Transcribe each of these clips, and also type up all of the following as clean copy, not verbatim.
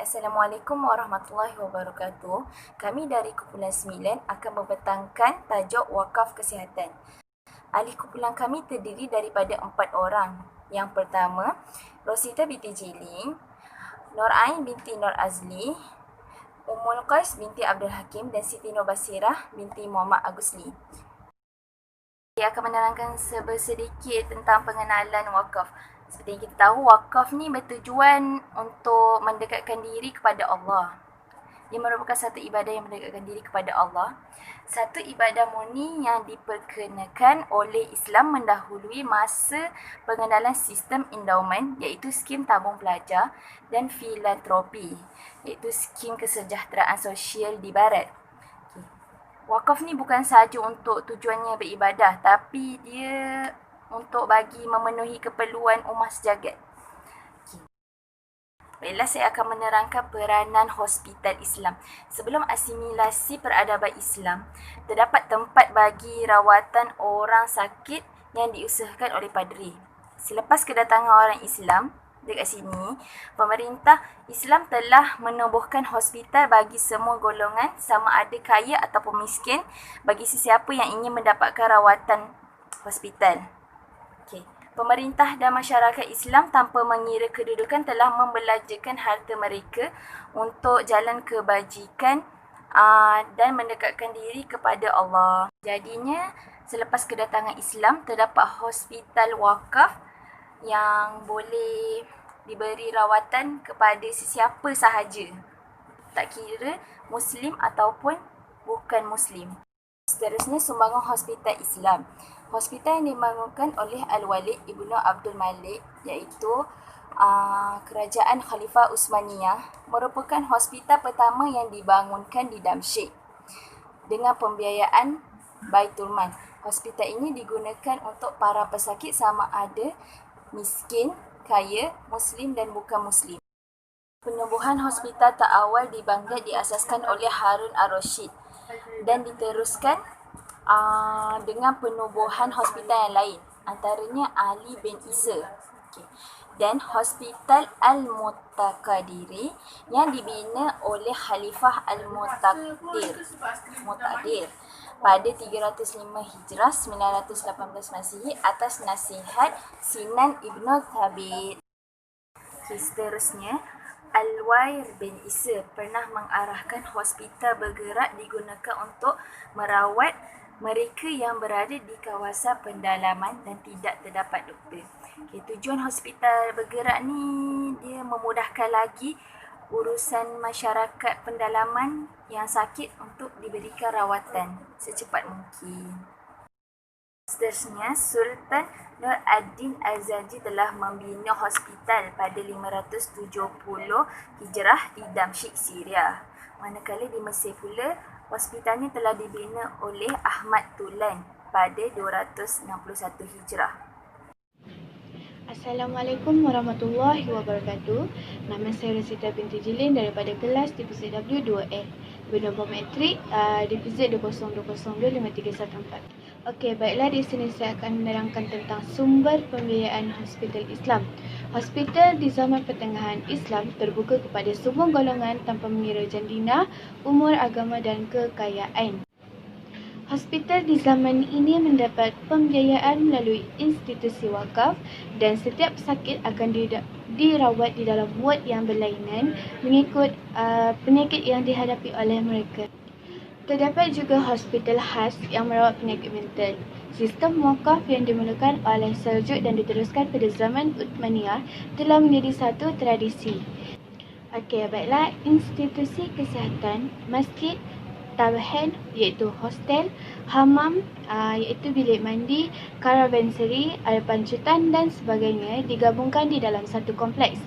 Assalamualaikum warahmatullahi wabarakatuh. Kami dari Kumpulan 9 akan membentangkan tajuk Wakaf Kesihatan. Ahli kumpulan kami terdiri daripada 4 orang. Yang pertama, Rosita binti Jiling, Nur Ain binti Nur Azli, Ummul Qais binti Abdul Hakim dan Siti Nur Basirah binti Muhammad Agusli. Saya akan menerangkan sedikit tentang pengenalan wakaf. Seperti yang kita tahu, wakaf ni bertujuan untuk mendekatkan diri kepada Allah. Ia merupakan satu ibadah yang mendekatkan diri kepada Allah. Satu ibadah murni yang diperkenakan oleh Islam mendahului masa pengenalan sistem endowment, iaitu skim tabung pelajar, dan filantropi, iaitu skim kesejahteraan sosial di Barat. Wakaf ni bukan sahaja untuk tujuannya beribadah, tapi dia untuk bagi memenuhi keperluan umat sejagat. Baiklah, saya akan menerangkan peranan hospital Islam. Sebelum asimilasi peradaban Islam, terdapat tempat bagi rawatan orang sakit yang diusahakan oleh padri. Selepas kedatangan orang Islam dekat sini, pemerintah Islam telah menubuhkan hospital bagi semua golongan, sama ada kaya ataupun miskin, bagi sesiapa yang ingin mendapatkan rawatan hospital. Pemerintah dan masyarakat Islam tanpa mengira kedudukan telah membelanjakan harta mereka untuk jalan kebajikan dan mendekatkan diri kepada Allah. Jadinya, selepas kedatangan Islam, terdapat hospital wakaf yang boleh diberi rawatan kepada sesiapa sahaja, tak kira Muslim ataupun bukan Muslim. Seterusnya, sumbangan hospital Islam. Hospital yang dibangunkan oleh Al-Walid Ibnu Abdul Malik, iaitu kerajaan Khalifah Uthmaniyah, merupakan hospital pertama yang dibangunkan di Damsyik dengan pembiayaan Baitul Mal. Hospital ini digunakan untuk para pesakit sama ada miskin, kaya, Muslim dan bukan Muslim. Penubuhan hospital terawal di Baghdad diasaskan oleh Harun Ar-Rasyid dan diteruskan dengan penubuhan hospital yang lain, antaranya Ali bin Isa. Dan Hospital Al-Muqtadir yang dibina oleh Khalifah Al-Muqtadir pada 305 Hijrah 918 Masihi atas nasihat Sinan Ibn Thabit. Seterusnya, Al-Wair bin Isa pernah mengarahkan hospital bergerak digunakan untuk merawat mereka yang berada di kawasan pendalaman dan tidak terdapat doktor. Tujuan hospital bergerak ni dia memudahkan lagi urusan masyarakat pendalaman yang sakit untuk diberikan rawatan secepat mungkin. Seterusnya, Sultan Nur ad-Din Al-Zanji telah membina hospital pada 570 Hijrah di Damsyik, Syria. Manakala di Mesir pula, hospitalnya telah dibina oleh Ahmad Tulan pada 261 Hijrah. Assalamualaikum warahmatullahi wabarakatuh. Nama saya Rosita binti Jiling daripada kelas divisi W2L. Bernombor matrik divisi 202025314. Okey, baiklah, di sini saya akan menerangkan tentang sumber pembiayaan hospital Islam. Hospital di zaman pertengahan Islam terbuka kepada semua golongan tanpa mengira jandina, umur, agama dan kekayaan. Hospital di zaman ini mendapat pembiayaan melalui institusi wakaf dan setiap pesakit akan dirawat di dalam ward yang berlainan mengikut penyakit yang dihadapi oleh mereka. Terdapat juga hospital khas yang merawat penyakit mental. Sistem wakaf yang dimulakan oleh Seljuk dan diteruskan pada zaman Uthmaniyah telah menjadi satu tradisi. Okey, baiklah, institusi kesihatan, masjid, tabhen iaitu hostel, hammam iaitu bilik mandi, caravansary, air pancutan dan sebagainya digabungkan di dalam satu kompleks.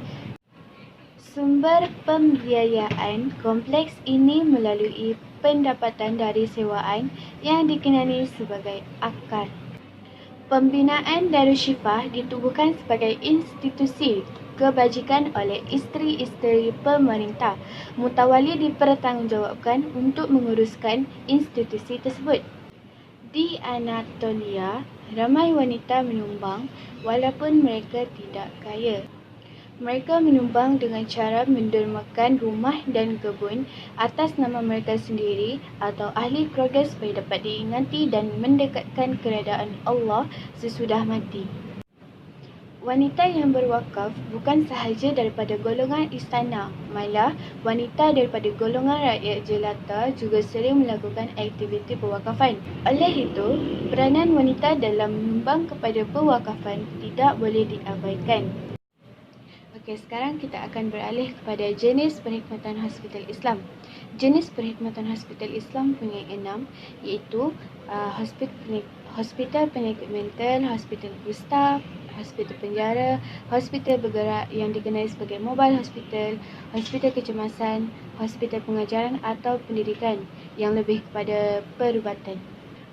Sumber pembiayaan kompleks ini melalui pendapatan dari sewaan yang dikenali sebagai akar. Pembinaan Darussyifah ditubuhkan sebagai institusi kebajikan oleh isteri-isteri pemerintah. Mutawali dipertanggungjawabkan untuk menguruskan institusi tersebut. Di Anatolia, ramai wanita menyumbang walaupun mereka tidak kaya. Mereka menyumbang dengan cara mendermakan rumah dan kebun atas nama mereka sendiri atau ahli keluarga supaya dapat diingati dan mendekatkan keredaan Allah sesudah mati. Wanita yang berwakaf bukan sahaja daripada golongan istana, malah wanita daripada golongan rakyat jelata juga sering melakukan aktiviti pewakafan. Oleh itu, peranan wanita dalam menyumbang kepada pewakafan tidak boleh diabaikan. Okey, sekarang kita akan beralih kepada jenis perkhidmatan hospital Islam. Jenis perkhidmatan hospital Islam punya 6, iaitu hospital penyakit mental, hospital kusta, hospital penjara, hospital bergerak yang dikenali sebagai mobile hospital, hospital kecemasan, hospital pengajaran atau pendidikan yang lebih kepada perubatan.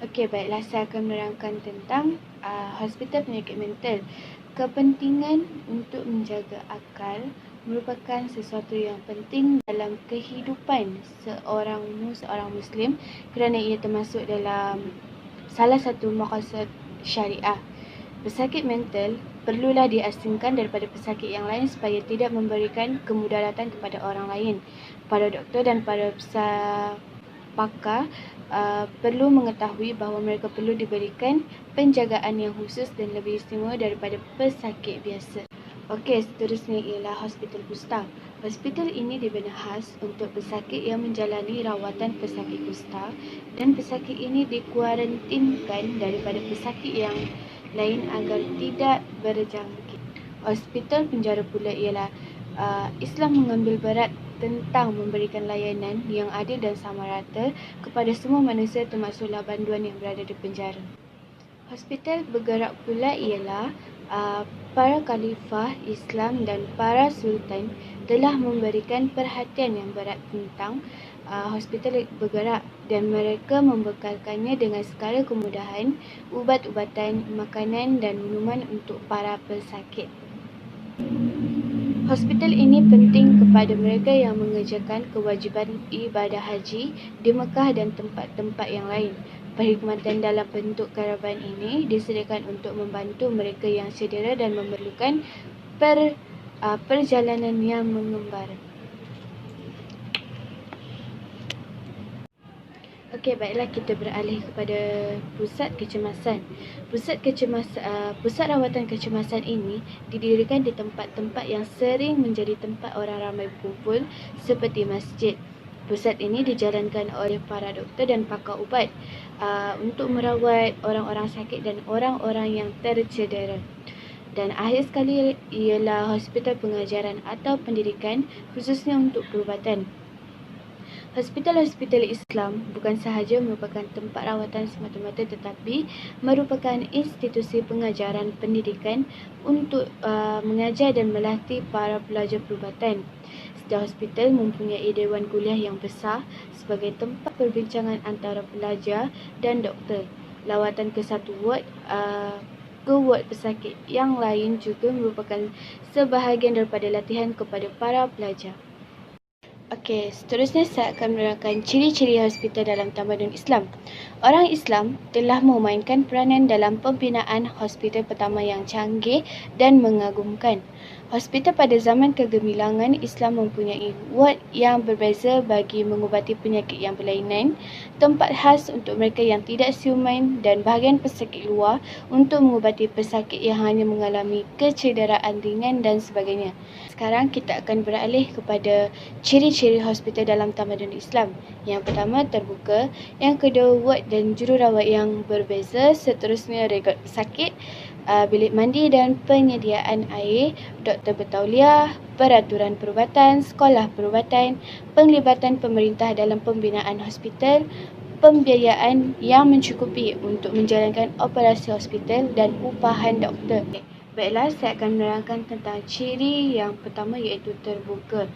Okey, baiklah, saya akan menerangkan tentang hospital penyakit mental. Kepentingan untuk menjaga akal merupakan sesuatu yang penting dalam kehidupan seorang Muslim kerana ia termasuk dalam salah satu maqasid syariah. Pesakit mental perlulah diasingkan daripada pesakit yang lain supaya tidak memberikan kemudaratan kepada orang lain. Para doktor dan para pakar perlu mengetahui bahawa mereka perlu diberikan penjagaan yang khusus dan lebih istimewa daripada pesakit biasa. Okey, seterusnya ialah hospital kusta. Hospital ini dibina khas untuk pesakit yang menjalani rawatan pesakit kusta dan pesakit ini dikuarantinkan daripada pesakit yang lain agar tidak berjangkit. Hospital penjara pula ialah Islam mengambil berat tentang memberikan layanan yang adil dan sama rata kepada semua manusia termasuklah banduan yang berada di penjara. Hospital bergerak pula ialah para khalifah Islam dan para sultan telah memberikan perhatian yang berat tentang hospital bergerak dan mereka membekalkannya dengan segala kemudahan, ubat-ubatan, makanan dan minuman untuk para pesakit. Hospital ini penting kepada mereka yang mengerjakan kewajipan ibadah haji di Mekah dan tempat-tempat yang lain. Perkhidmatan dalam bentuk karavan ini disediakan untuk membantu mereka yang cedera dan memerlukan perjalanan yang mengembara. Okey, baiklah, kita beralih kepada pusat kecemasan. Pusat rawatan kecemasan ini didirikan di tempat-tempat yang sering menjadi tempat orang ramai berkumpul seperti masjid. Pusat ini dijalankan oleh para doktor dan pakar ubat untuk merawat orang-orang sakit dan orang-orang yang tercedera. Dan akhir sekali ialah hospital pengajaran atau pendidikan khususnya untuk perubatan. Hospital-hospital Islam bukan sahaja merupakan tempat rawatan semata-mata tetapi merupakan institusi pengajaran pendidikan untuk mengajar dan melatih para pelajar perubatan. Setiap hospital mempunyai dewan kuliah yang besar sebagai tempat perbincangan antara pelajar dan doktor. Lawatan ke satu ward ke ward pesakit yang lain juga merupakan sebahagian daripada latihan kepada para pelajar. Okey, seterusnya saya akan menerangkan ciri-ciri hospital dalam tamadun Islam. Orang Islam telah memainkan peranan dalam pembinaan hospital pertama yang canggih dan mengagumkan. Hospital pada zaman kegemilangan Islam mempunyai ward yang berbeza bagi mengubati penyakit yang berlainan, tempat khas untuk mereka yang tidak siuman dan bahagian pesakit luar untuk mengubati pesakit yang hanya mengalami kecederaan ringan dan sebagainya. Sekarang kita akan beralih kepada ciri-ciri hospital dalam tamadun Islam. Yang pertama, terbuka. Yang kedua, ward dan jururawat yang berbeza. Seterusnya, rekod pesakit, bilik mandi dan penyediaan air, doktor bertauliah, peraturan perubatan, sekolah perubatan, penglibatan pemerintah dalam pembinaan hospital, pembiayaan yang mencukupi untuk menjalankan operasi hospital dan upahan doktor. Baiklah, saya akan menerangkan tentang ciri yang pertama iaitu terbuka.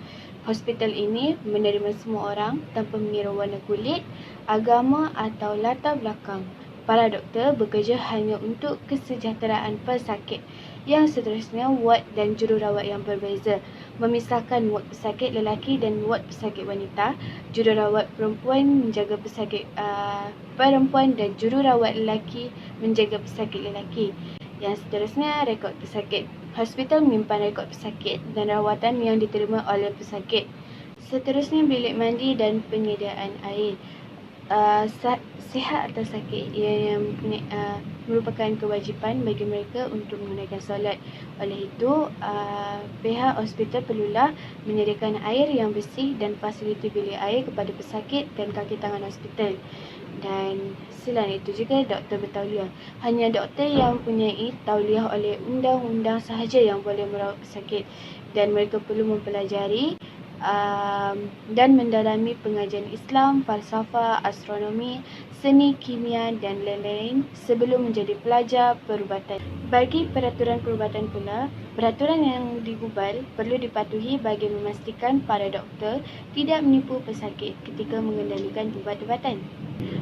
Hospital ini menerima semua orang tanpa mengira warna kulit, agama atau latar belakang. Para doktor bekerja hanya untuk kesejahteraan pesakit. Yang seterusnya, ward dan jururawat yang berbeza. Memisahkan ward pesakit lelaki dan ward pesakit wanita. Jururawat perempuan menjaga pesakit perempuan dan jururawat lelaki menjaga pesakit lelaki. Yang seterusnya, rekod pesakit. Hospital menyimpan rekod pesakit dan rawatan yang diterima oleh pesakit. Seterusnya, bilik mandi dan penyediaan air. Sihat atau sakit yang merupakan kewajipan bagi mereka untuk menggunakan solat. Oleh itu, pihak hospital perlulah menyediakan air yang bersih dan fasiliti bilik air kepada pesakit dan kaki tangan hospital. Dan selain itu juga doktor bertauliah. Hanya doktor yang mempunyai tauliah oleh undang-undang sahaja yang boleh merawat pesakit, dan mereka perlu mempelajari dan mendalami pengajian Islam, falsafah, astronomi, seni, kimia dan lain-lain sebelum menjadi pelajar perubatan. Bagi peraturan perubatan pula, peraturan yang digubal perlu dipatuhi bagi memastikan para doktor tidak menipu pesakit ketika mengendalikan ubat-ubatan.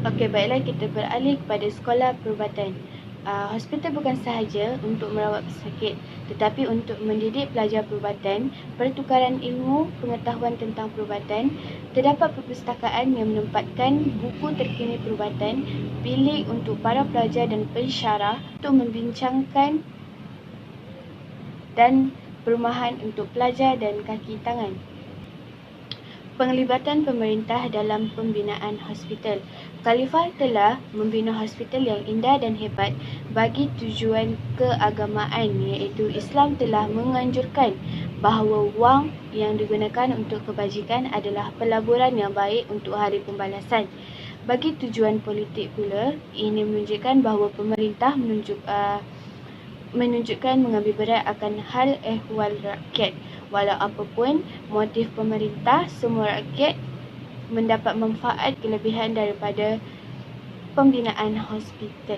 Okey, baiklah, kita beralih kepada sekolah perubatan. Hospital bukan sahaja untuk merawat pesakit, tetapi untuk mendidik pelajar perubatan, pertukaran ilmu, pengetahuan tentang perubatan. Terdapat perpustakaan yang menempatkan buku terkini perubatan, bilik untuk para pelajar dan pensyarah untuk membincangkan, dan perumahan untuk pelajar dan kaki tangan. Penglibatan pemerintah dalam pembinaan hospital. Khalifah telah membina hospital yang indah dan hebat bagi tujuan keagamaan, iaitu Islam telah menganjurkan bahawa wang yang digunakan untuk kebajikan adalah pelaburan yang baik untuk hari pembalasan. Bagi tujuan politik pula, ini menunjukkan bahawa pemerintah menunjukkan mengambil berat akan hal ehwal rakyat. Walau apapun motif pemerintah, semua rakyat mendapat manfaat kelebihan daripada pembinaan hospital.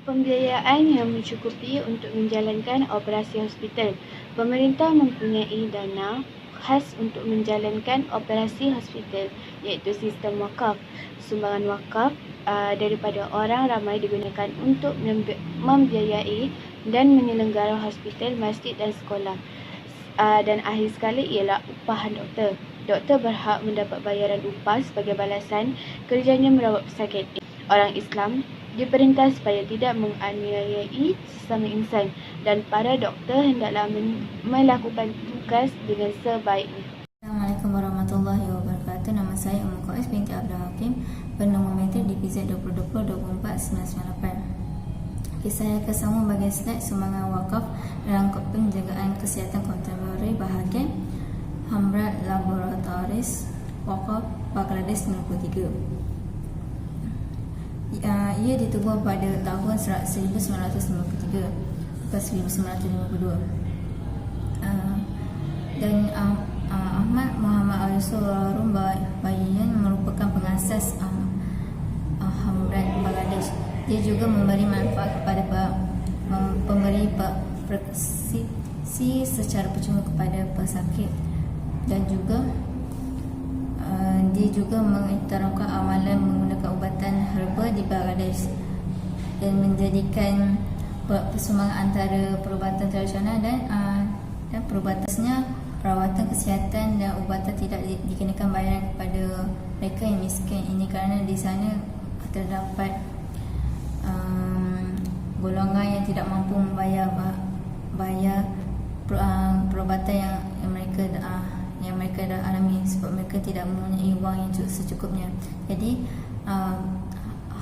Pembiayaan yang mencukupi untuk menjalankan operasi hospital. Pemerintah mempunyai dana khas untuk menjalankan operasi hospital, iaitu sistem wakaf. Sumbangan wakaf daripada orang ramai digunakan untuk membiayai dan menyelenggara hospital, masjid dan sekolah. Dan akhir sekali ialah upah doktor. Doktor berhak mendapat bayaran upah sebagai balasan kerjanya merawat pesakit. Orang Islam diperintah supaya tidak menganiayai sesama insan, dan para doktor hendaklah melakukan tugas dengan sebaiknya. Assalamualaikum warahmatullahi wabarakatuh. Nama saya Ummu Qais binti Abdul Hakim, bernomometer DPZ 2020-24-998. Saya akan sambung bahagian slide sumbangan wakaf dalam penjagaan kesihatan kontemporari bahagian Hamrad Laboratories Wakaf Bangladesh 93. Ia ditubuh pada tahun 1953 ke 1952. Dan Ahmad Muhammad Al-Yusuf Rum Bayian merupakan pengasas Hamrad Bangladesh. Dia juga memberi manfaat kepada pemberi preskripsi secara percuma kepada pesakit, dan juga dia juga mengiktirafkan amalan menggunakan ubatan herba di Bangladesh dan menjadikan persumbangan antara perubatan tradisional dan perubatannya perawatan kesihatan dan ubatan tidak dikenakan bayaran kepada mereka yang miskin. Ini kerana di sana terdapat golongan yang tidak mampu membayar perubatan yang mereka dah alami, sebab mereka tidak mempunyai wang yang secukupnya. Jadi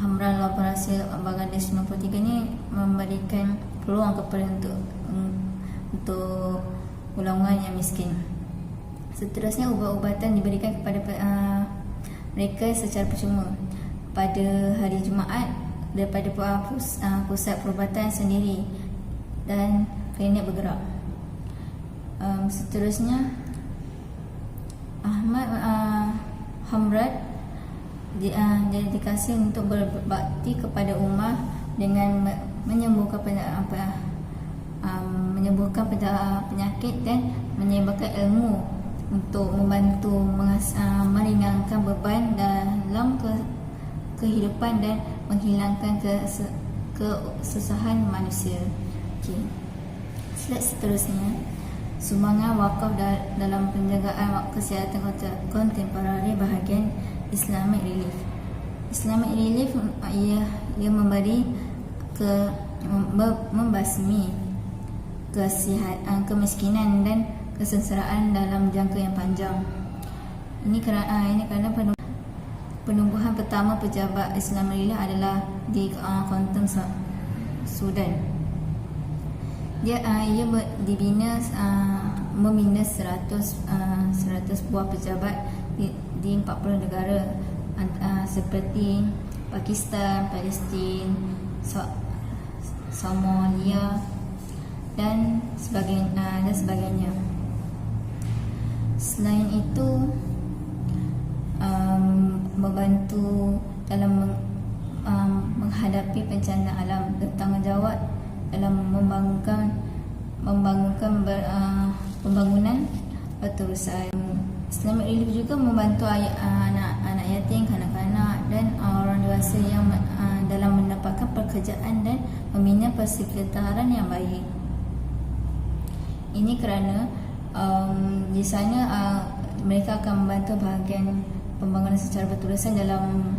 Hamrad Laboratories Bangladesh 93 ni memberikan peluang kepada untuk golongan yang miskin. Seterusnya, ubat-ubatan diberikan kepada mereka secara percuma pada hari Jumaat daripada pusat perubatan sendiri dan klinik bergerak. Seterusnya, Hamrad dedikasi untuk berbakti kepada ummah dengan menyembuhkan penyakit dan menyebarkan ilmu untuk membantu meringankan beban dalam kehidupan dan menghilangkan kesusahan manusia. Slide seterusnya, sumbangan wakaf dalam penjagaan kesihatan kontemporari bahagian Islamic Relief. Islamic Relief ia memberi membasmi kemiskinan dan kesengsaraan dalam jangka yang panjang. Ini kerana penumbuhan pertama pejabat Islam Malaysia adalah di Khartoum, Sudan. Ia membina 100 buah pejabat di 40 negara seperti Pakistan, Palestin, Somalia dan sebagainya. Selain itu, membantu dalam menghadapi bencana alam, bertanggungjawab dalam membangunkan pembangunan berterusan. Islamic Relief juga membantu anak yatim, kanak-kanak dan orang dewasa yang dalam mendapatkan pekerjaan dan membina persekitaran yang baik. Ini kerana di sana mereka akan membantu bahagian pembangunan secara berterusan dalam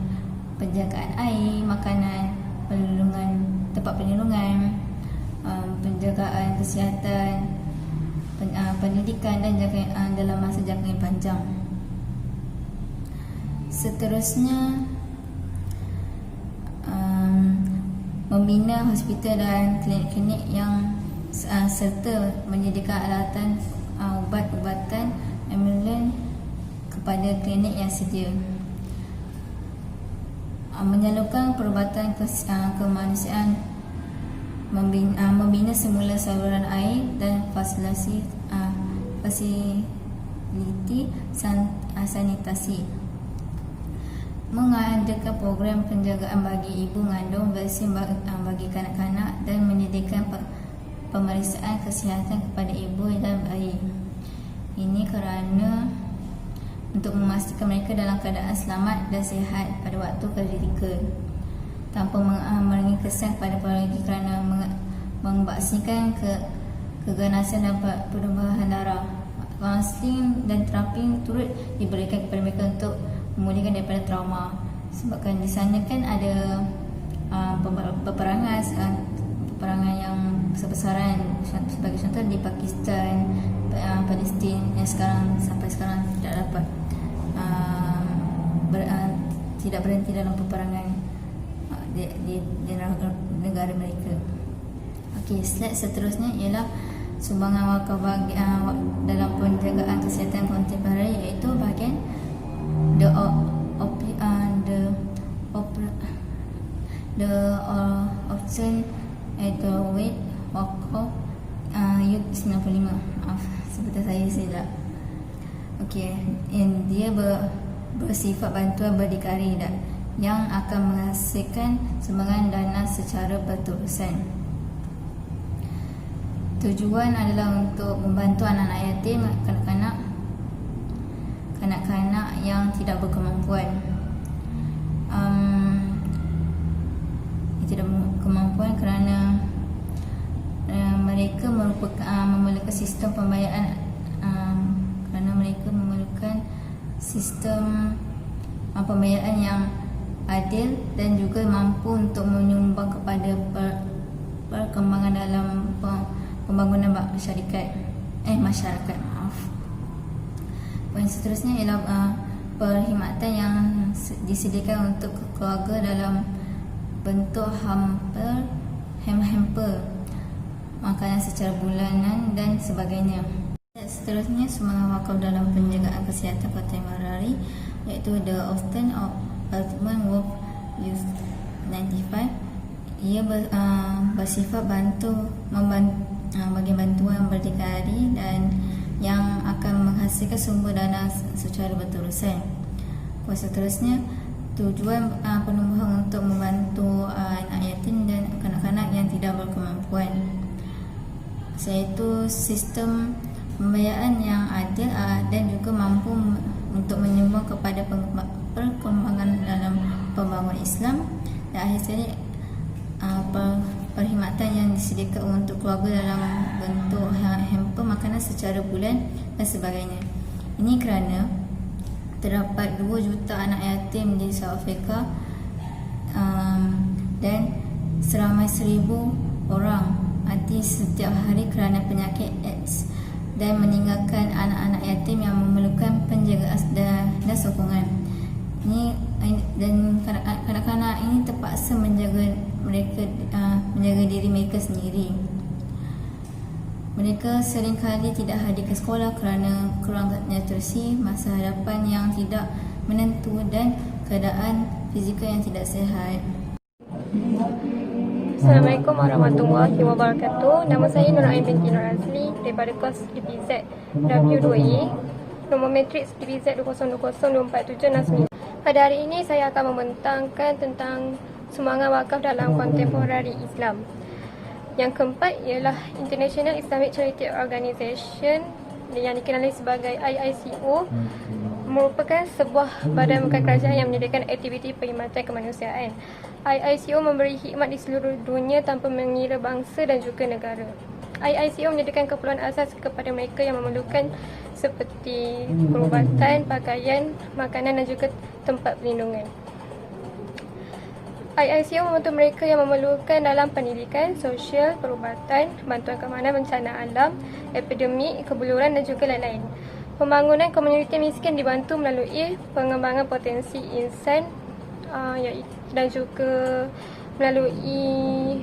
penjagaan air, makanan, tempat perlindungan, penjagaan kesihatan, pendidikan dan dalam masa jangka yang panjang. Seterusnya, membina hospital dan klinik-klinik yang serta menyediakan alatan ubat-ubatan ambulan kepada klinik yang sedia. Menyalurkan perubatan kemanusiaan, membina semula saluran air dan fasiliti sanitasi, mengadakan program penjagaan bagi ibu mengandung, vaksin bagi kanak-kanak dan menyediakan pemeriksaan kesihatan kepada ibu dan bayi. Ini kerana untuk memastikan mereka dalam keadaan selamat dan sihat pada waktu kritikal, tanpa mengurangi kesan kepada pemerintah kerana memvaksinkan keganasan dan perubahan darah. Kaunseling dan terapi turut diberikan kepada mereka untuk memulihkan daripada trauma. Sebabkan di sana kan ada peperangan yang besar-besaran, sebagai contoh di Pakistan, Palestin yang sampai sekarang tidak dapat tidak berhenti dalam peperangan di negara mereka. Okey, slide seterusnya ialah sumbangan wakaf dalam penjagaan kesihatan kontemporari, iaitu bahagian the option atau weight wakaf youth 95. Maaf, seperti saya silap. Okey, dia bersifat bantuan berdikari yang akan menghasilkan sumbangan dana secara berterusan. Tujuan adalah untuk membantu anak-anak yatim, kanak-kanak yang tidak berkemampuan. Tidak berkemampuan kerana mereka memerlukan sistem pembayaran, kerana mereka memerlukan sistem pembayaran yang adil dan juga mampu untuk menyumbang kepada perkembangan dalam pembangunan masyarakat. Poin seterusnya ialah perkhidmatan yang disediakan untuk keluarga dalam bentuk hamper, makanan secara bulanan dan sebagainya. Seterusnya, sumbangan wakaf dalam penjagaan kesihatan kontemporari, iaitu The Often of Ultimate Work Youth 95. Ia bersifat bagi bantuan berdikari dan yang akan menghasilkan sumber dana secara berterusan. Poin seterusnya, tujuan penumbuhan untuk membantu anak yatim dan kanak-kanak yang tidak berkemampuan, iaitu sistem pembayaran yang adil dan juga mampu untuk menyumbang kepada perkembangan dalam pembangunan Islam, dan akhir sekali perkhidmatan yang disediakan untuk keluarga dalam bentuk hamper makanan secara bulan dan sebagainya. Ini kerana terdapat 2 juta anak yatim di South Africa dan seramai 1,000 orang mati setiap hari kerana penyakit AIDS dan meninggalkan anak-anak yatim yang memerlukan penjagaan dan sokongan. Dan kanak-kanak ini terpaksa menjaga diri mereka sendiri. Mereka seringkali tidak hadir ke sekolah kerana kurang nutrisi, masa hadapan yang tidak menentu dan keadaan fizikal yang tidak sihat. Assalamualaikum warahmatullahi wabarakatuh. Nama saya Nur Ain binti Nur Azli daripada kos DPZ W2E. Nombor matriks DPZ 20202476. Pada hari ini saya akan membentangkan tentang sumbangan wakaf dalam kontemporari Islam. Yang keempat ialah International Islamic Charity Organisation yang dikenali sebagai IICO, merupakan sebuah badan bukan kerajaan yang menyediakan aktiviti perkhidmatan kemanusiaan. IICO memberi khidmat di seluruh dunia tanpa mengira bangsa dan juga negara. IICO menyediakan keperluan asas kepada mereka yang memerlukan seperti perubatan, pakaian, makanan dan juga tempat perlindungan. IICO membantu mereka yang memerlukan dalam pendidikan, sosial, perubatan, bantuan keamanan bencana alam, epidemik, kebuluran dan juga lain-lain. Pembangunan komuniti miskin dibantu melalui pengembangan potensi insan dan juga melalui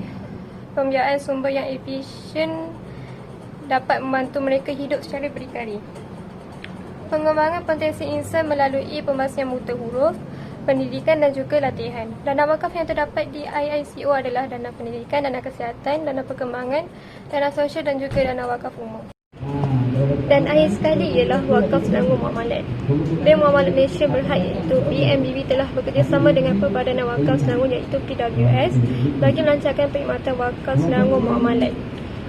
pembiayaan sumber yang efisien dapat membantu mereka hidup secara berdikari. Pengembangan potensi insan melalui pembasihan buta huruf, pendidikan dan juga latihan. Dana wakaf yang terdapat di IICO adalah dana pendidikan, dana kesihatan, dana perkembangan, dana sosial dan juga dana wakaf umum. Dan akhir sekali ialah wakaf Selangor Muamalat. Bank Muamalat Malaysia Berhad iaitu BMBB telah bekerjasama dengan Perbadanan Wakaf Selangor iaitu PWS bagi melancarkan perkhidmatan wakaf Selangor Muamalat.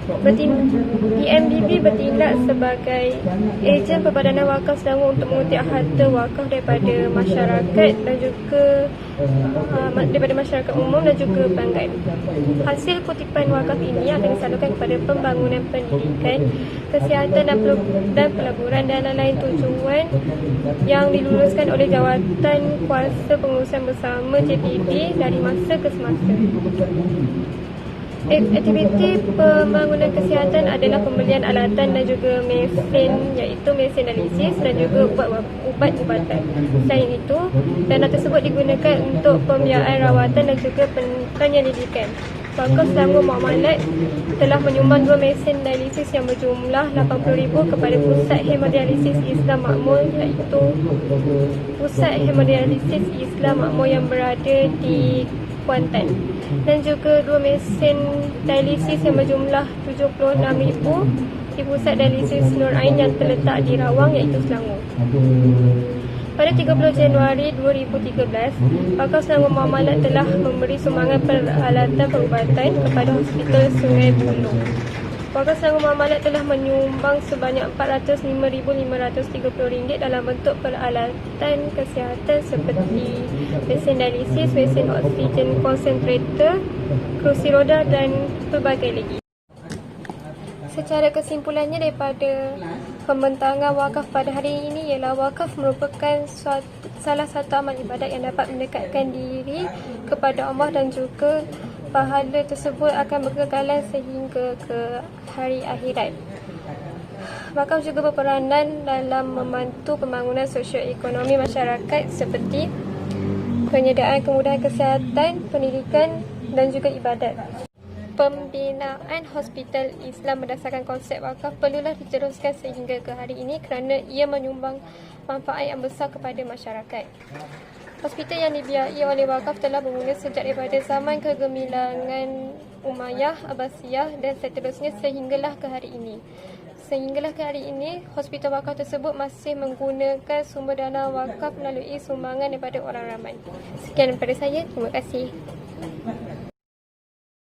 PMBB bertindak sebagai ejen Perbadanan Wakaf Selangor untuk mengutip harta wakaf daripada masyarakat dan juga daripada masyarakat umum dan juga pelanggan. Hasil kutipan wakaf ini akan disalurkan kepada pembangunan pendidikan, kesihatan dan pelaburan dan lain-lain tujuan yang diluluskan oleh Jawatan Kuasa Pengurusan Bersama JPB dari masa ke semasa. Aktiviti pembangunan kesihatan adalah pembelian alatan dan juga mesin iaitu mesin dialisis dan juga ubat-ubatan. Selain itu, dana tersebut digunakan untuk pembiayaan rawatan dan juga penyelidikan. Wakaf Selangor Muamalat telah menyumbang 2 mesin dialisis yang berjumlah 80,000 kepada Pusat Hemodialisis Islam Makmur iaitu Pusat Hemodialisis Islam Makmur yang berada di Kuantan, dan juga 2 mesin dialisis yang berjumlah 76,000 di Pusat Dialisis Nur Ain yang terletak di Rawang iaitu Selangor. Pada 30 Januari 2013, Wakaf Selangor Muamalat telah memberi sumbangan peralatan perubatan kepada Hospital Sungai Buloh. Wakaf Selangor Muamalat telah menyumbang sebanyak RM45,530 dalam bentuk peralatan kesihatan seperti mesin dialisis, mesin oksigen konsentrator, kerusi roda dan pelbagai lagi. Secara kesimpulannya daripada pembentangan wakaf pada hari ini ialah wakaf merupakan salah satu amal ibadat yang dapat mendekatkan diri kepada Allah dan juga pahala tersebut akan berkekalan sehingga ke hari akhirat. Wakaf juga berperanan dalam membantu pembangunan sosioekonomi masyarakat seperti penyediaan kemudahan kesihatan, pendidikan dan juga ibadat. Pembinaan hospital Islam berdasarkan konsep wakaf perlulah diteruskan sehingga ke hari ini kerana ia menyumbang manfaat yang besar kepada masyarakat. Hospital yang dibiayai oleh wakaf telah bermula sejak daripada zaman kegemilangan Umayyah, Abbasiyah dan seterusnya sehinggalah ke hari ini. Hospital wakaf tersebut masih menggunakan sumber dana wakaf melalui sumbangan daripada orang ramai. Sekian daripada saya. Terima kasih.